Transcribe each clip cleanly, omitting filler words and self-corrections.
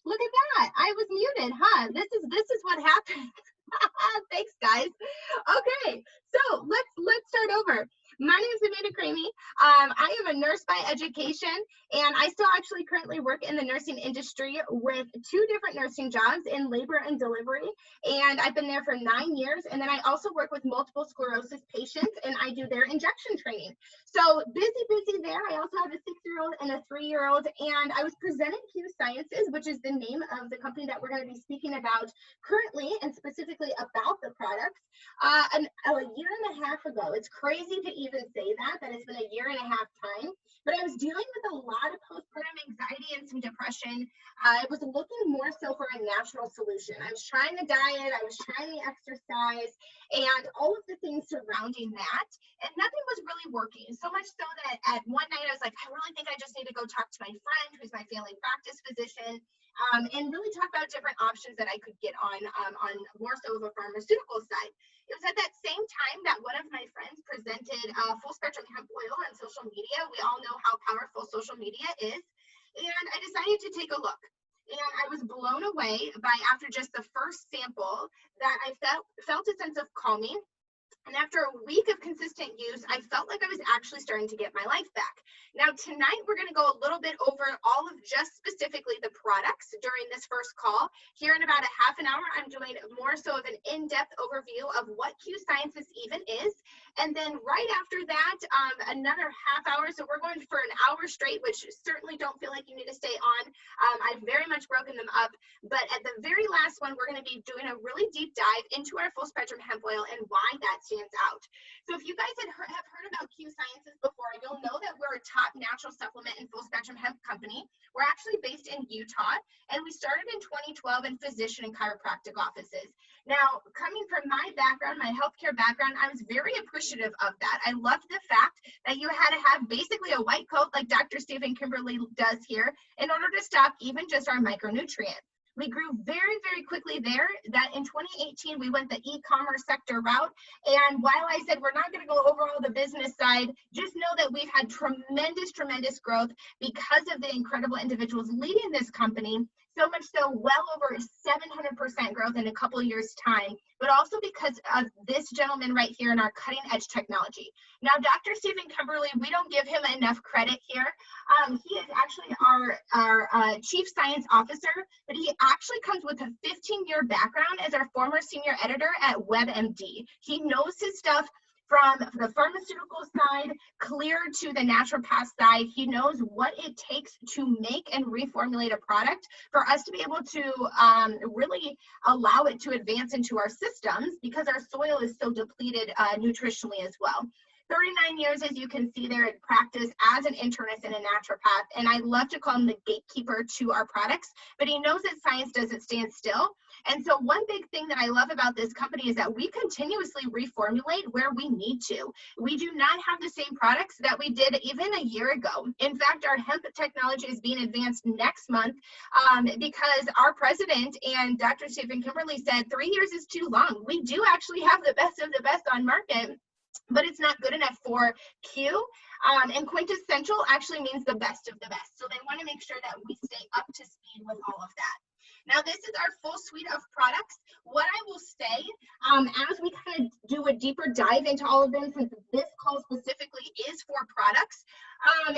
Look at that. I was muted, huh? This is what happened. Thanks, guys. Okay, so let's start over. My name is Amanda Cramey. I am a nurse by education, and I still actually currently work in the nursing industry with 2 different nursing jobs in labor and delivery, and I've been there for 9 years. And then I also work with multiple sclerosis patients, and I do their injection training. So busy there. I also have a 6-year-old and a 3-year-old, and I was presenting Q Sciences, which is the name of the company that we're going to be speaking about currently, and specifically about the products, a year and a half ago. It's crazy to even say that it's been a year and a half time, but I was dealing with a lot of postpartum anxiety and some depression. I was looking more so for a natural solution. I was trying the diet, I was trying the exercise, and all of the things surrounding that, and nothing was really working. So much so that at one night I was like, I really think I just need to go talk to my friend who's my family practice physician, and really talk about different options that I could get on more so of a pharmaceutical side. It was at that same time that one of my friends presented full spectrum hemp oil on social media. We all know how powerful social media is. And I decided to take a look. And I was blown away by, after just the first sample, that I felt a sense of calming. And after a week of consistent use, I felt like I was actually starting to get my life back. Now, tonight, we're going to go a little bit over all of just specifically the products during this first call. Here in about a half an hour, I'm doing more so of an in-depth overview of what Q Sciences even is. And then right after that, another half hour. So we're going for an hour straight, which certainly don't feel like you need to stay on. I've very much broken them up. But at the very last one, we're going to be doing a really deep dive into our full spectrum hemp oil and why that stands out. So if you guys have heard about Q Sciences before, you'll know that we're a top natural supplement and full spectrum hemp company. We're actually based in Utah, and we started in 2012 in physician and chiropractic offices. Now, coming from my background, my healthcare background, I was very appreciative of that. I loved the fact that you had to have basically a white coat like Dr. Stephen Kimberly does here in order to stop even just our micronutrient. We grew very, very quickly there, that in 2018, we went the e-commerce sector route. And while I said we're not going to go over all the business side, just know that we've had tremendous growth because of the incredible individuals leading this company. So much so, well over 700% growth in a couple of years' time, but also because of this gentleman right here in our cutting edge technology. Now, Dr. Stephen Kimberly, we don't give him enough credit here. He is actually our chief science officer, but he actually comes with a 15-year background as our former senior editor at WebMD. He knows his stuff from the pharmaceutical side clear to the naturopath side. He knows what it takes to make and reformulate a product for us to be able to really allow it to advance into our systems, because our soil is so depleted nutritionally as well. 39 years, as you can see there, in practice as an internist and a naturopath, and I love to call him the gatekeeper to our products, but he knows that science doesn't stand still. And so one big thing that I love about this company is that we continuously reformulate where we need to. We do not have the same products that we did even a year ago. In fact, our hemp technology is being advanced next month because our president and Dr. Stephen Kimberly said 3 years is too long. We do actually have the best of the best on market, but it's not good enough for Q. And quintessential actually means the best of the best. So they want to make sure that we stay up to speed with all of that. Now, this is our full suite of products. What I will say, as we kind of do a deeper dive into all of them, since this call specifically is for products,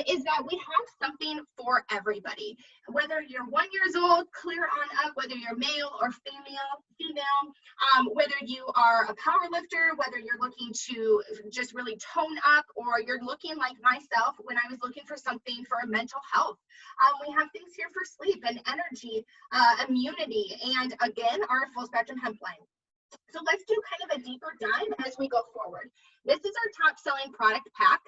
is that we have something for everybody. Whether you're 1 year old, clear on up, whether you're male or female, whether you are a power lifter, whether you're looking to just really tone up, or you're looking like myself when I was looking for something for mental health. We have things here for sleep and energy, immunity, and again, our full spectrum hemp line. So let's do kind of a deeper dive as we go forward. This is our top selling product pack.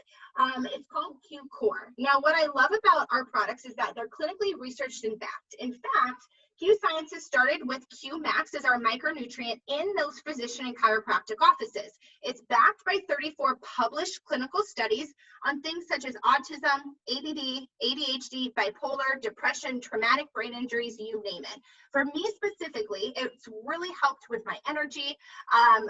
It's called Q Core. Now, what I love about our products is that they're clinically researched and backed. In fact, Q Sciences started with Q Max as our micronutrient in those physician and chiropractic offices. It's backed by 34 published clinical studies on things such as autism, ADD, ADHD, bipolar, depression, traumatic brain injuries, you name it. For me specifically, it's really helped with my energy.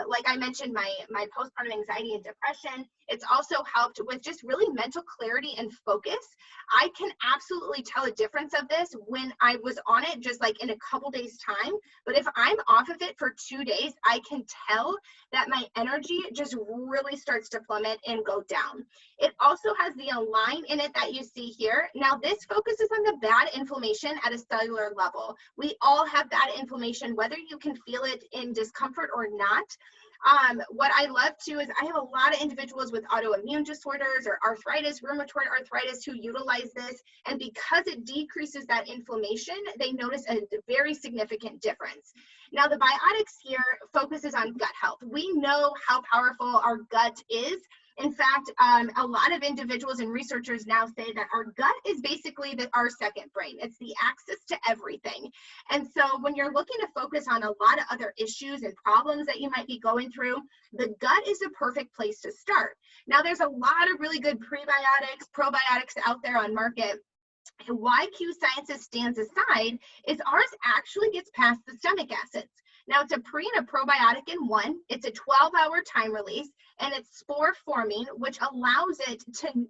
Like I mentioned, my postpartum anxiety and depression. It's also helped with just really mental clarity and focus. I can absolutely tell a difference of this when I was on it just like like in a couple days time, but if I'm off of it for 2 days, I can tell that my energy just really starts to plummet and go down. It also has the Align in it that you see here. Now this focuses on the bad inflammation at a cellular level. We all have bad inflammation, whether you can feel it in discomfort or not. What I love too is I have a lot of individuals with autoimmune disorders or arthritis, rheumatoid arthritis, who utilize this. And because it decreases that inflammation, they notice a very significant difference. Now, the biotics here focuses on gut health. We know how powerful our gut is. In fact, a lot of individuals and researchers now say that our gut is basically our second brain. It's the access to everything. And so when you're looking to focus on a lot of other issues and problems that you might be going through, the gut is a perfect place to start. Now, there's a lot of really good prebiotics, probiotics out there on market. And why Q Sciences stands aside is ours actually gets past the stomach acids. Now, it's a pre and a probiotic in one. It's a 12-hour time release, and it's spore forming, which allows it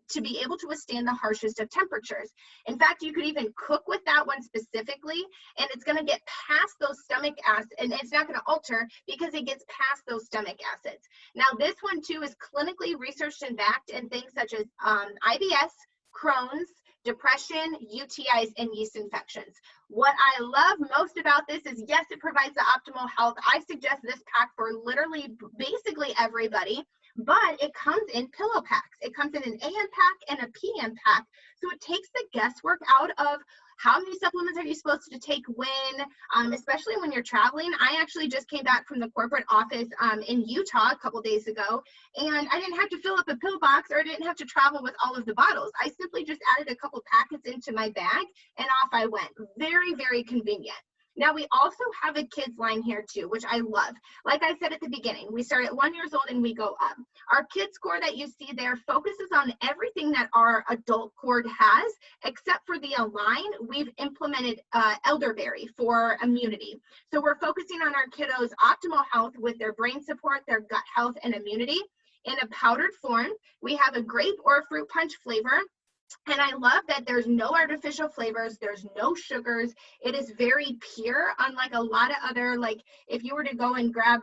to be able to withstand the harshest of temperatures. In fact, you could even cook with that one specifically, and it's going to get past those stomach acids, and it's not going to alter because it gets past those stomach acids. Now, this one too is clinically researched and backed in things such as IBS, Crohn's, depression, UTIs, and yeast infections. What I love most about this is, yes, it provides the optimal health. I suggest this pack for literally basically everybody, but it comes in pillow packs. It comes in an AM pack and a PM pack. So it takes the guesswork out of how many supplements are you supposed to take when, especially when you're traveling. I actually just came back from the corporate office in Utah a couple days ago, and I didn't have to fill up a pill box, or I didn't have to travel with all of the bottles. I simply just added a couple packets into my bag and off I went. Very, very convenient. Now, we also have a kids line here too, which I love. Like I said at the beginning, we start at 1 year old and we go up. Our kids core that you see there focuses on everything that our adult cord has, except for the Align. We've implemented elderberry for immunity. So we're focusing on our kiddos' optimal health with their brain support, their gut health, and immunity. In a powdered form, we have a grape or fruit punch flavor. And I love that there's no artificial flavors, there's no sugars. It is very pure, unlike a lot of other, like if you were to go and grab,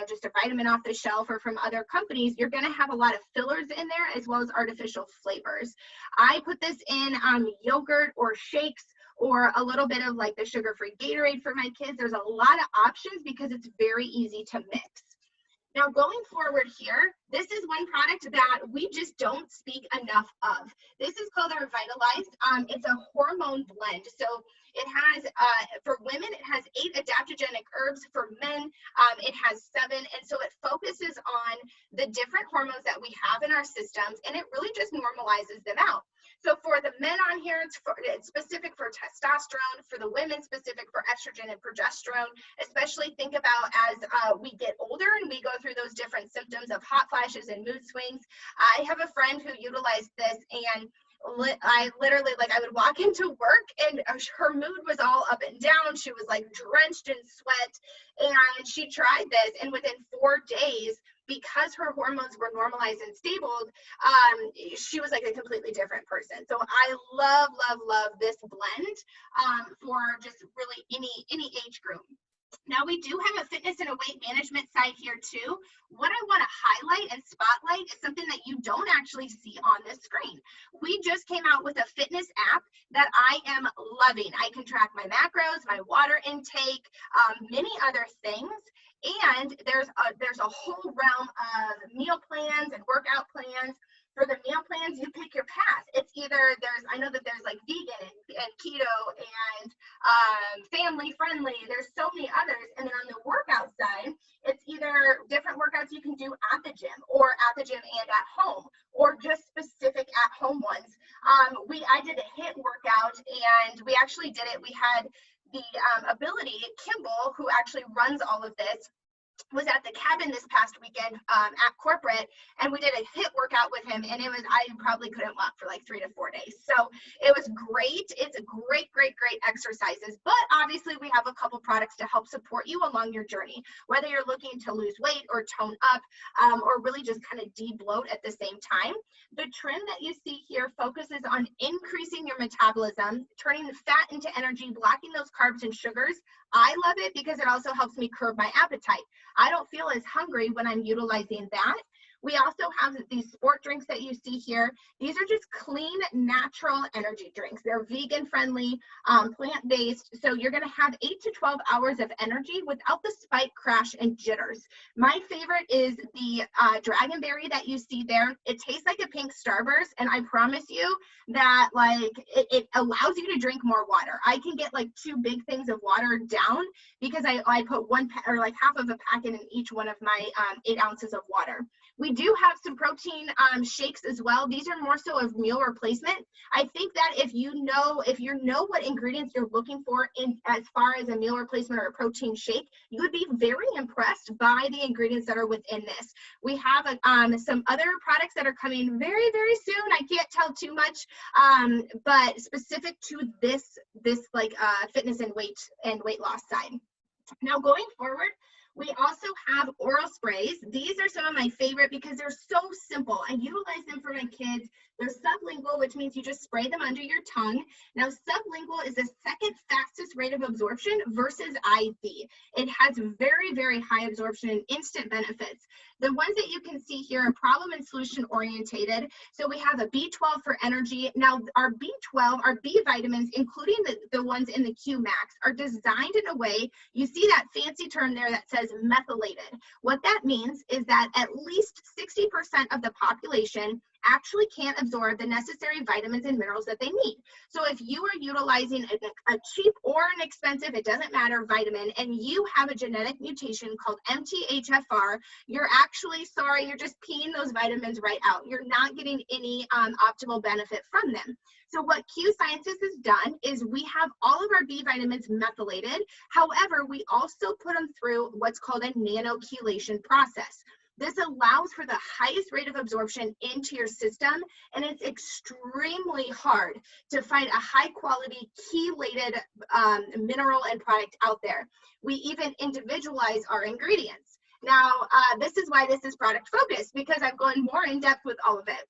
just a vitamin off the shelf or from other companies, you're going to have a lot of fillers in there as well as artificial flavors. I put this in yogurt or shakes, or a little bit of like the sugar-free Gatorade for my kids. There's a lot of options because it's very easy to mix. Now, going forward here, this is one product that we just don't speak enough of. This is called our Revitalized. It's a hormone blend. So it has, for women, it has 8 adaptogenic herbs. For men, it has 7. And so it focuses on the different hormones that we have in our systems, and it really just normalizes them out. So for the men on here, it's specific for testosterone. For the women, specific for estrogen and progesterone. Especially think about as we get older and we go through those different symptoms of hot flashes and mood swings. I have a friend who utilized this, and I literally, I would walk into work and her mood was all up and down. She was like drenched in sweat, and she tried this, and within 4 days, because her hormones were normalized and stable, she was like a completely different person. So I love, love, love this blend for just really any age group. Now, we do have a fitness and a weight management side here too. What I want to highlight and spotlight is something that you don't actually see on this screen. We just came out with a fitness app that I am loving. I can track my macros, my water intake, many other things. And there's a whole realm of meal plans and workout plans. For the meal plans, you pick your path. It's either I know that there's like vegan and keto and family friendly. There's so many others. And then on the workout side, it's either different workouts you can do at the gym and at home, or just specific at home ones. I did a HIIT workout, and we actually did it. We had the ability, Kimball, who actually runs all of this, was at the cabin this past weekend at corporate, and we did a HIIT workout with him, and I probably couldn't walk for like 3 to 4 days. So it was great. It's a great exercises, but obviously we have a couple products to help support you along your journey, whether you're looking to lose weight or tone up, or really just kind of de-bloat at the same time. The trim that you see here focuses on increasing your metabolism, turning the fat into energy, blocking those carbs and sugars. I love it because it also helps me curb my appetite. I don't feel as hungry when I'm utilizing that. We also have these sport drinks that you see here. These are just clean, natural energy drinks. They're vegan friendly, plant-based. So you're gonna have 8 to 12 hours of energy without the spike, crash, and jitters. My favorite is the Dragonberry that you see there. It tastes like a pink Starburst, and I promise you that it allows you to drink more water. I can get like 2 big things of water down because I put like half of a packet in each one of my 8 ounces of water. We do have some protein shakes as well. These are more so of meal replacement. I think that if you know what ingredients you're looking for in as far as a meal replacement or a protein shake, you would be very impressed by the ingredients that are within this. We have some other products that are coming very, very soon. I can't tell too much, but specific to this fitness and weight loss side. Now going forward, we also have oral sprays. These are some of my favorite because they're so simple. I utilize them for my kids. They're sublingual, which means you just spray them under your tongue. Now, sublingual is the second fastest rate of absorption versus IV. It has very, very high absorption and instant benefits. The ones that you can see here are problem and solution orientated. So we have a B12 for energy. Now, our B12, our B vitamins, including the ones in the Q Max, are designed in a way, you see that fancy term there that says methylated. What that means is that at least 60% of the population actually can't absorb the necessary vitamins and minerals that they need. So if you are utilizing a cheap or an expensive, it doesn't matter, vitamin, and you have a genetic mutation called MTHFR, you're just peeing those vitamins right out. You're not getting any optimal benefit from them. So what Q Sciences has done is we have all of our B vitamins methylated. However, we also put them through what's called a nanochelation process. This allows for the highest rate of absorption into your system, and it's extremely hard to find a high quality chelated mineral and product out there. We even individualize our ingredients. Now, this is why this is product focused, because I've gone more in depth with all of it.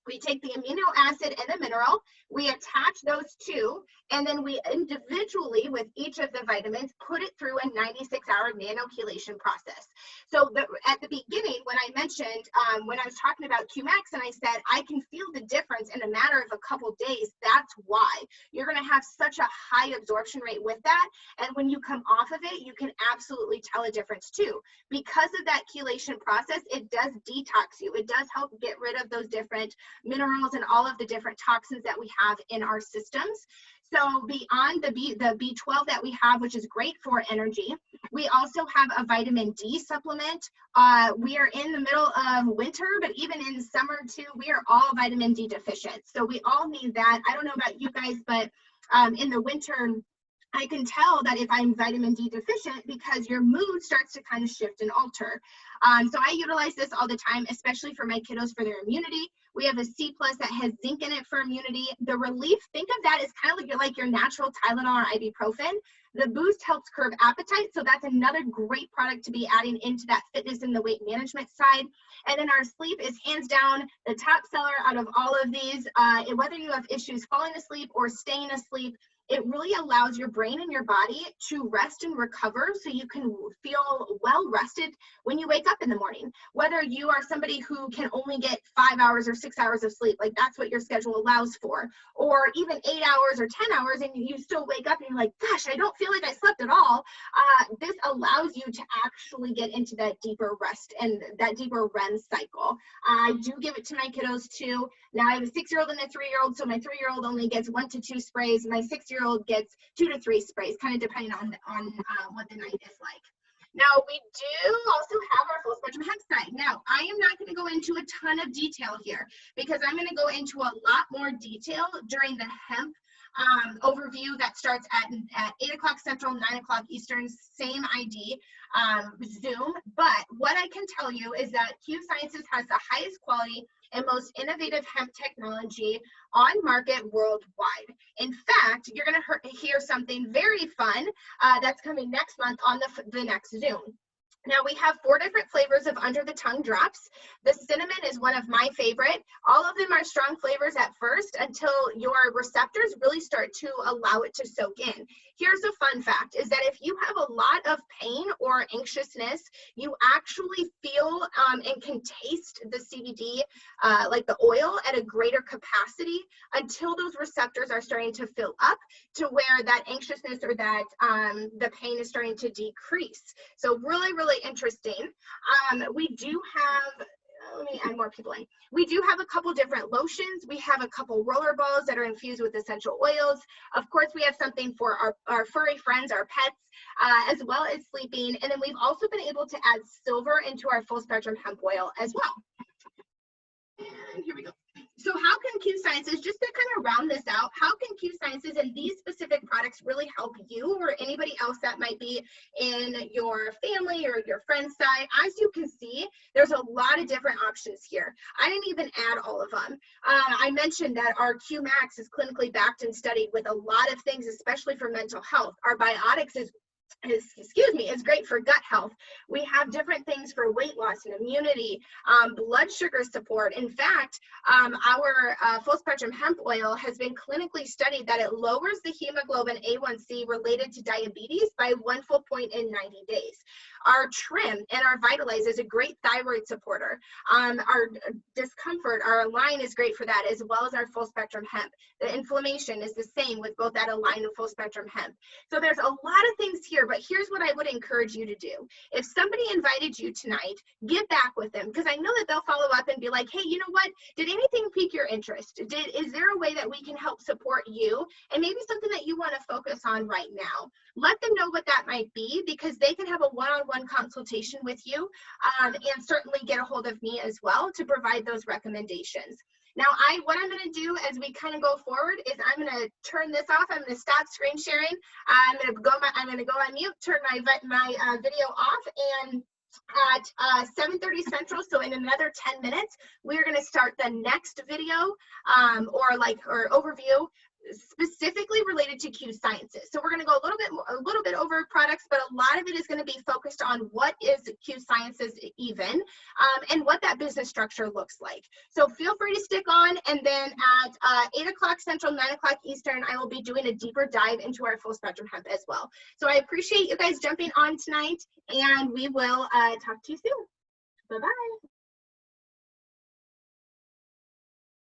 We take the amino acid and the mineral, we attach those two, and then we individually, with each of the vitamins, put it through a 96-hour nanochelation process. So at the beginning, when I mentioned, when I was talking about QMax, and I said, I can feel the difference in a matter of a couple days, that's why. You're gonna have such a high absorption rate with that, and when you come off of it, you can absolutely tell a difference too. Because of that chelation process, it does detox you. It does help get rid of those different minerals and all of the different toxins that we have in our systems. So beyond the B12 that we have, which is great for energy, we also have a vitamin D supplement. We are in the middle of winter, but even in summer too, we are all vitamin D deficient. So we all need that. I don't know about you guys, but in the winter, I can tell that if I'm vitamin D deficient because your mood starts to kind of shift and alter. So I utilize this all the time, especially for my kiddos for their immunity. We have a C+ that has zinc in it for immunity. The relief, think of that as kind of like your natural Tylenol or ibuprofen. The boost helps curb appetite, so that's another great product to be adding into that fitness and the weight management side. And then our sleep is hands down the top seller out of all of these. Whether you have issues falling asleep or staying asleep, it really allows your brain and your body to rest and recover so you can feel well rested when you wake up in the morning. Whether you are somebody who can only get 5 hours or 6 hours of sleep, like that's what your schedule allows for, or even 8 hours or 10 hours and you still wake up and you're like, gosh, I don't feel like I slept at all. This allows you to actually get into that deeper rest and that deeper REM cycle. I do give it to my kiddos too. Now I have a 6-year-old and a 3-year-old, so my 3-year-old only gets 1 to 2 sprays. My 6-year-old gets 2 to 3 sprays, kind of depending on what the night is like. Now we do also have our full spectrum hemp side. Now I am not going to go into a ton of detail here because I'm going to go into a lot more detail during the hemp overview that starts at 8 o'clock Central, 9 o'clock Eastern, same ID, Zoom. But what I can tell you is that Q Sciences has the highest quality and most innovative hemp technology on market worldwide. In fact, you're going to hear something very fun that's coming next month on the next Zoom. Now we have 4 different flavors of under the tongue drops. The cinnamon is one of my favorite. All of them are strong flavors at first until your receptors really start to allow it to soak in. Here's a fun fact, is that if you have a lot of pain or anxiousness, you actually feel and can taste the CBD, like the oil, at a greater capacity until those receptors are starting to fill up to where that anxiousness or that the pain is starting to decrease. So really, really interesting. We do have, let me add more people in. We do have a couple different lotions. We have a couple roller balls that are infused with essential oils. Of course, we have something for our furry friends, our pets, as well as sleeping. And then we've also been able to add silver into our full spectrum hemp oil as well. And here we go. So how can Q Sciences, just to kind of round this out, how can Q Sciences and these specific products really help you or anybody else that might be in your family or your friend's side? As you can see, there's a lot of different options here. I didn't even add all of them. I mentioned that our Q Max is clinically backed and studied with a lot of things, especially for mental health. Our Biotics is great for gut health. We have different things for weight loss and immunity, blood sugar support. In fact, our full spectrum hemp oil has been clinically studied that it lowers the hemoglobin A1C related to diabetes by 1 full point in 90 days. Our Trim and our Revitalized is a great thyroid supporter. Our Discomfort, our Align is great for that, as well as our full spectrum hemp. The inflammation is the same with both that Align and full spectrum hemp. So there's a lot of things here, but here's what I would encourage you to do. If somebody invited you tonight, get back with them, because I know that they'll follow up and be like, hey, you know what? Did anything pique your interest? Is there a way that we can help support you? And maybe something that you want to focus on right now. Let them know what that might be, because they can have a one-on-one consultation with you, and certainly get a hold of me as well to provide those recommendations. Now, what I'm going to do as we kind of go forward is I'm going to turn this off. I'm going to stop screen sharing. I'm going to go on mute, turn my video off, and at 7:30 Central, so in another 10 minutes, we're going to start the next video or overview specifically related to Q Sciences. So we're going to go a little bit over products, but a lot of it is going to be focused on what is Q Sciences even, and what that business structure looks like. So feel free to stick on, and then at 8 o'clock Central, 9 o'clock Eastern, I will be doing a deeper dive into our full spectrum hemp as well. So I appreciate you guys jumping on tonight, and we will talk to you soon. Bye-bye.